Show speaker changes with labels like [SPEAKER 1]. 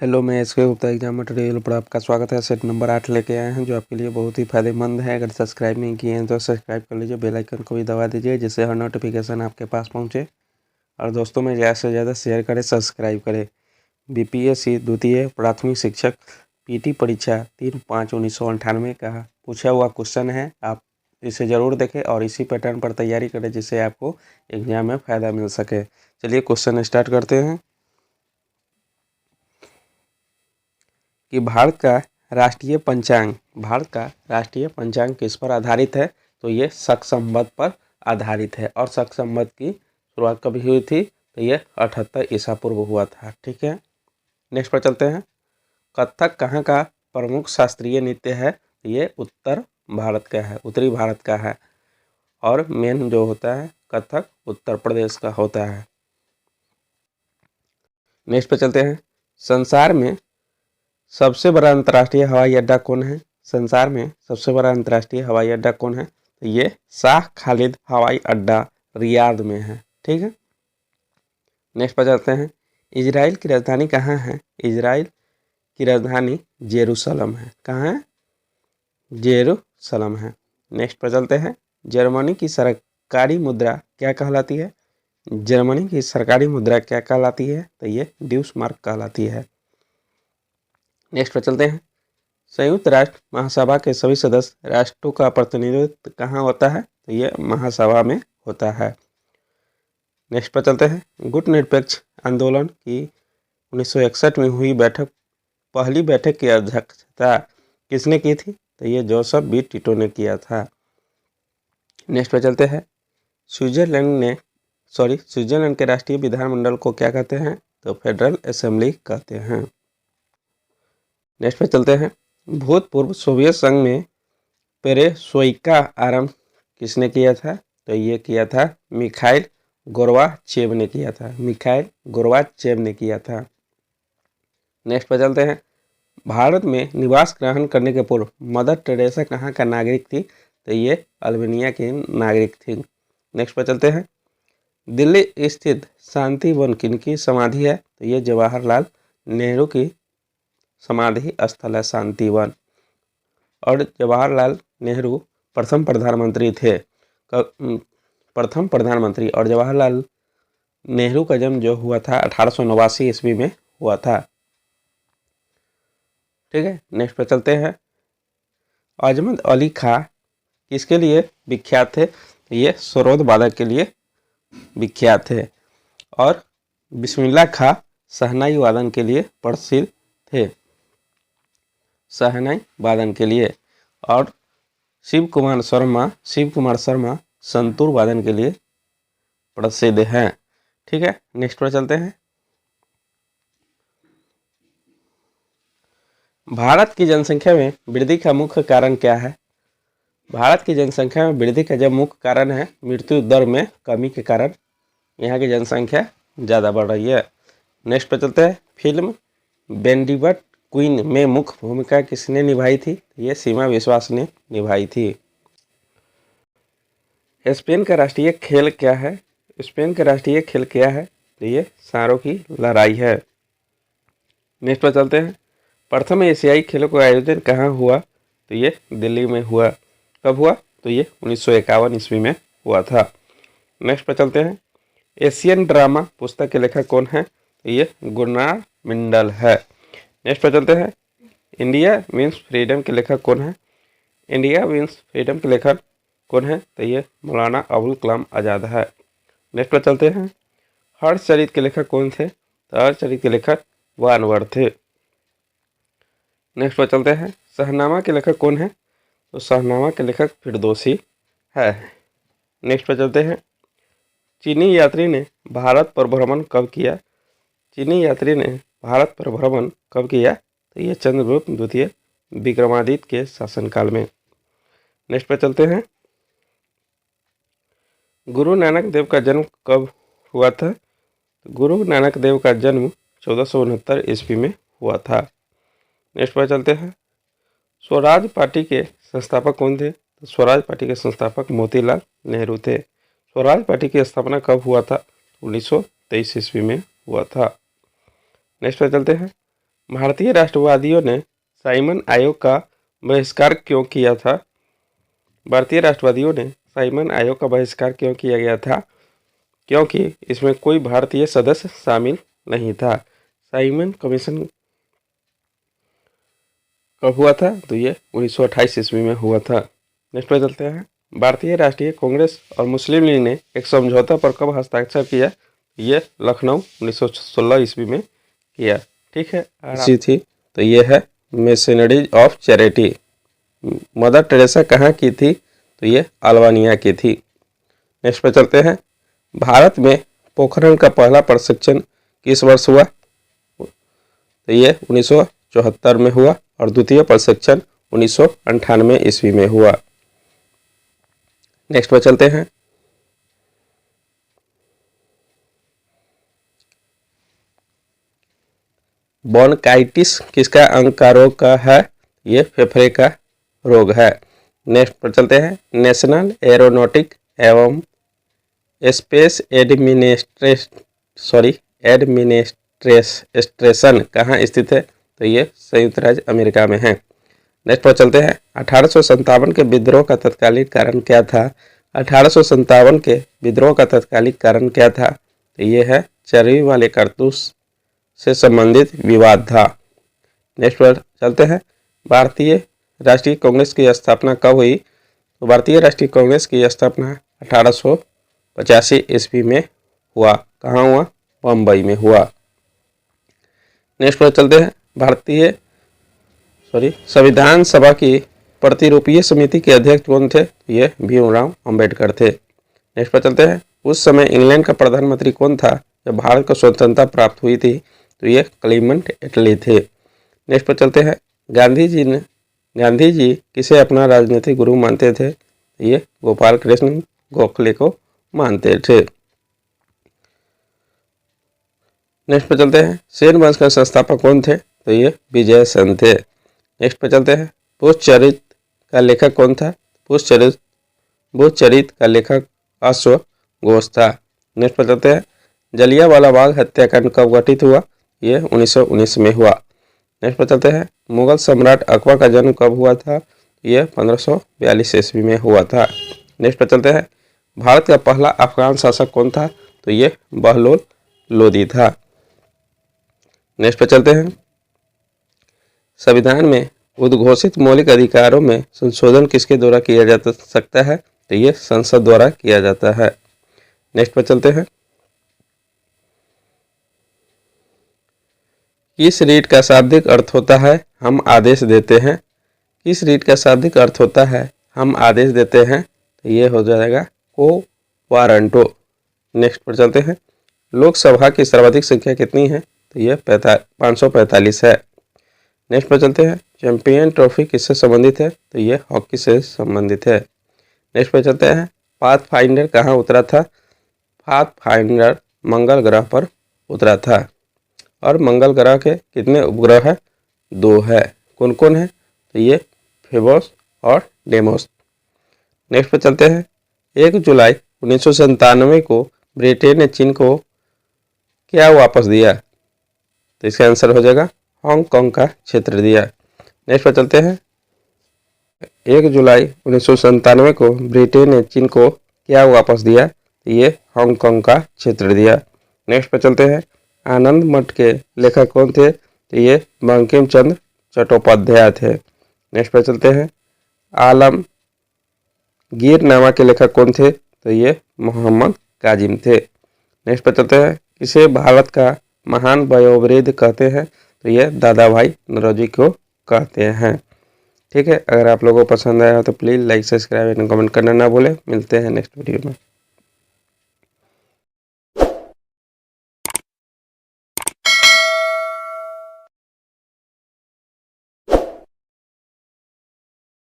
[SPEAKER 1] Hello, मैं SK Gupta exam material पर आपका स्वागत है। सेट नंबर 8 लेके आए हैं जो आपके लिए बहुत ही फायदेमंद है। अगर सब्सक्राइब नहीं किए हैं तो सब्सक्राइब कर लीजिए, बेल आइकन को भी दबा दीजिए जिससे हर नोटिफिकेशन आपके पास पहुंचे। और दोस्तों में ज़्यादा से ज़्यादा शेयर करें, सब्सक्राइब करें। बीपीएससी द्वितीय प्राथमिक शिक्षक पीटी परीक्षा 3/5/1998 का पूछा हुआ क्वेश्चन है। आप इसे ज़रूर देखें और इसी पैटर्न पर तैयारी करें जिससे आपको एग्जाम में फ़ायदा मिल सके। चलिए क्वेश्चन स्टार्ट करते हैं कि भारत का राष्ट्रीय पंचांग किस पर आधारित है। तो ये शक संवत पर आधारित है। और शक संवत की शुरुआत कभी हुई थी? तो ये 78 ईसा पूर्व हुआ था। ठीक है, नेक्स्ट पर चलते हैं। कथक कहाँ का प्रमुख शास्त्रीय नृत्य है? तो ये उत्तर भारत का है, उत्तरी भारत का है। और मेन जो होता है कथक उत्तर प्रदेश का होता है। नेक्स्ट पर चलते हैं। संसार में सबसे बड़ा अंतर्राष्ट्रीय हवाई अड्डा कौन है? संसार में सबसे बड़ा अंतर्राष्ट्रीय हवाई अड्डा कौन है? तो ये शाह खालिद हवाई अड्डा रियाद में है। ठीक है, नेक्स्ट पर चलते हैं। इजराइल की राजधानी कहाँ है? इजराइल की राजधानी जेरूसलम है। कहाँ है? जेरूसलम है। नेक्स्ट पर चलते हैं। जर्मनी की सरकारी मुद्रा क्या कहलाती है? जर्मनी की सरकारी मुद्रा क्या कहलाती है? तो ये ड्यूसमार्क कहलाती है। नेक्स्ट पर चलते हैं। संयुक्त राष्ट्र महासभा के सभी सदस्य राष्ट्रों का प्रतिनिधित्व कहाँ होता है? तो ये महासभा में होता है। नेक्स्ट पर चलते हैं। गुटनिरपेक्ष आंदोलन की 1961 में हुई पहली बैठक की अध्यक्षता किसने की थी? तो ये जोसेफ बी टिटो ने किया था। नेक्स्ट पर चलते हैं। स्विट्जरलैंड के राष्ट्रीय विधानमंडल को क्या कहते हैं? तो फेडरल असेंबली कहते हैं। नेक्स्ट पर चलते हैं। भूतपूर्व सोवियत संघ में पेरेस्ट्रोइका आरंभ किसने किया था? तो ये किया था मिखाइल गोर्बाचेव ने किया था। मिखाइल गोर्बाचेव ने किया था। नेक्स्ट पर चलते हैं। भारत में निवास ग्रहण करने के पूर्व मदर टेरेसा कहाँ का नागरिक थी? तो ये अल्बानिया की नागरिक थी। नेक्स्ट पर चलते हैं। दिल्ली स्थित शांति वन किनकी समाधि है? तो ये जवाहरलाल नेहरू की समाधि स्थल है शांति वन। और जवाहरलाल नेहरू प्रथम प्रधानमंत्री थे। और जवाहरलाल नेहरू का जन्म जो हुआ था 1889 ईस्वी में हुआ था। ठीक है, नेक्स्ट पर चलते हैं। अजमत अली खां किसके लिए विख्यात थे? ये सरोद वादक के लिए विख्यात थे। और बिस्मिल्लाह खां शहनाई वादन के लिए प्रसिद्ध थे, शहनाई वादन के लिए। और शिव कुमार शर्मा संतूर वादन के लिए प्रसिद्ध हैं। ठीक है, नेक्स्ट पर चलते हैं। भारत की जनसंख्या में वृद्धि का मुख्य कारण क्या है? भारत की जनसंख्या में वृद्धि का जब मुख्य कारण है मृत्यु दर में कमी के कारण यहाँ की जनसंख्या ज़्यादा बढ़ रही है। नेक्स्ट पर चलते हैं। फिल्म बेंडिगट क्वीन में मुख्य भूमिका किसने निभाई थी? ये सीमा विश्वास ने निभाई थी। स्पेन का राष्ट्रीय खेल क्या है? स्पेन का राष्ट्रीय खेल क्या है? तो ये सांडों की लड़ाई है। नेक्स्ट पर चलते हैं। प्रथम एशियाई खेलों का आयोजन कहाँ हुआ? तो ये दिल्ली में हुआ। कब हुआ? तो ये 1951 ईस्वी में हुआ था। नेक्स्ट पर चलते हैं। एशियन ड्रामा पुस्तक के लेखक कौन है? तो ये गुरनार मंडल है। नेक्स्ट पर चलते हैं। इंडिया मीन्स फ्रीडम के लेखक कौन है? इंडिया मीन्स फ्रीडम के लेखक कौन है? तो ये मौलाना अबुल कलाम आज़ाद है। नेक्स्ट पर चलते हैं। हर्षचरित के लेखक कौन थे? तो हर्षचरित के लेखक वानवर थे। नेक्स्ट पर चलते हैं। शहनामा के लेखक कौन है? तो शहनामा के लेखक फिरदौसी है। नेक्स्ट पर चलते हैं। चीनी यात्री ने भारत पर भ्रमण कब किया? चीनी यात्री ने भारत पर भ्रमण कब किया? तो ये चंद्रगुप्त द्वितीय विक्रमादित्य के शासनकाल में। नेक्स्ट पर चलते हैं। गुरु नानक देव का जन्म कब हुआ था? तो गुरु नानक देव का जन्म 1469 ईस्वी में हुआ था। नेक्स्ट पर चलते हैं। स्वराज पार्टी के संस्थापक कौन थे? तो स्वराज पार्टी के संस्थापक मोतीलाल नेहरू थे। स्वराज पार्टी की स्थापना कब हुआ था? 1923 ईस्वी में हुआ था। नेक्स्ट पर चलते हैं। भारतीय राष्ट्रवादियों ने साइमन आयोग का बहिष्कार क्यों किया था? भारतीय राष्ट्रवादियों ने साइमन आयोग का बहिष्कार क्यों किया गया था? क्योंकि इसमें कोई भारतीय सदस्य शामिल नहीं था। साइमन कमीशन कब हुआ था? तो ये 1928 ईस्वी में हुआ था। नेक्स्ट पे चलते हैं। भारतीय राष्ट्रीय कांग्रेस और मुस्लिम लीग ने एक समझौता पर कब हस्ताक्षर किया? ये लखनऊ 1916 ईस्वी में किया। ठीक है, इसी थी। तो ये है missionaries of charity. Mother Teresa कहाँ की थी? तो ये अल्बानिया की थी। नेक्स्ट पे चलते हैं। भारत में पोखरण का पहला प्रशिक्षण किस वर्ष हुआ? तो ये 1974 में हुआ और द्वितीय प्रशिक्षण 1998 ईस्वी में हुआ। नेक्स्ट पे चलते हैं। ब्रोंकाइटिस किसका अंग का रोग का है? ये फेफड़े का रोग है। नेक्स्ट पर चलते हैं। नेशनल एरोनॉटिक एवं स्पेस एडमिनिस्ट्रेशन कहाँ स्थित है? तो ये संयुक्त राज्य अमेरिका में है। नेक्स्ट पर चलते हैं। 1857 के विद्रोह का तत्कालीन कारण क्या था? 1857 के विद्रोह का तत्कालीन कारण क्या था? तो ये है चर्बी वाले कारतूस से संबंधित विवाद था। नेक्स्ट पर चलते हैं। भारतीय राष्ट्रीय कांग्रेस की स्थापना कब हुई? तो भारतीय राष्ट्रीय कांग्रेस की स्थापना 1885 ईस्वी में हुआ। कहाँ हुआ? बम्बई में हुआ। नेक्स्ट पर चलते हैं। संविधान सभा की प्रतिरूपीय समिति के अध्यक्ष कौन थे? ये भीमराव अंबेडकर थे। नेक्स्ट पर चलते हैं। उस समय इंग्लैंड का प्रधानमंत्री कौन था जब भारत को स्वतंत्रता प्राप्त हुई थी? तो ये क्लीमेंट एटली थे। नेक्स्ट पर चलते हैं। गांधी जी किसे अपना राजनीतिक गुरु मानते थे? ये गोपाल कृष्ण गोखले को मानते थे। नेक्स्ट पर चलते हैं। सेन वंश का संस्थापक कौन थे? तो ये विजय सेन थे। नेक्स्ट पर चलते हैं। पुष्पचरित का लेखक कौन था? पुष्पचरित का लेखक अश्व घोष था। नेक्स्ट पर चलते हैं। जलियांवाला बाग हत्याकांड कब घटित हुआ? ये 1919 में हुआ। नेक्स्ट पर चलते हैं। मुगल सम्राट अकबर का जन्म कब हुआ था? ये 1542 ईस्वी में हुआ था। नेक्स्ट पर चलते हैं। भारत का पहला अफगान शासक कौन था? तो ये बहलोल लोदी था। नेक्स्ट पर चलते हैं। संविधान में उद्घोषित मौलिक अधिकारों में संशोधन किसके द्वारा किया जा सकता है? तो ये संसद द्वारा किया जाता है। नेक्स्ट पर चलते हैं। किस रीट का शाब्दिक अर्थ होता है? हम आदेश देते हैं। किस रीट का शाब्दिक अर्थ होता है? हम आदेश देते हैं। तो ये हो जाएगा को वारंटो। नेक्स्ट पर चलते हैं। लोकसभा की सर्वाधिक संख्या कितनी है? तो ये 545 है। नेक्स्ट पर चलते हैं। चैंपियन ट्रॉफी किससे संबंधित है? तो ये हॉकी से संबंधित है। नेक्स्ट पर चलते हैं। पाथफाइंडर कहाँ उतरा था? पाथफाइंडर मंगल ग्रह पर उतरा था। और मंगल ग्रह के कितने उपग्रह है? 2 है। कौन कौन है? तो ये फेबोस और डेमोस। नेक्स्ट पर चलते हैं। 1 जुलाई 1997 को ब्रिटेन ने चीन को क्या वापस दिया? तो इसका आंसर हो जाएगा हांगकांग का क्षेत्र दिया। नेक्स्ट पर चलते हैं। 1 जुलाई 1997 को ब्रिटेन ने चीन को क्या वापस दिया? ये हांगकांग का क्षेत्र दिया। नेक्स्ट पर चलते हैं। आनंद मठ के लेखक कौन थे? तो ये बंकिम चंद्र चट्टोपाध्याय थे। नेक्स्ट पर चलते हैं। आलमगीरनामा के लेखक कौन थे? तो ये मोहम्मद काजिम थे। नेक्स्ट पर चलते हैं। किसे भारत का महान वयोवृद्ध कहते हैं? तो ये दादा भाई नौरोजी को कहते हैं। ठीक है, अगर आप लोगों को पसंद आया हो तो please like subscribe and comment करना ना भूलें। मिलते हैं नेक्स्ट वीडियो में।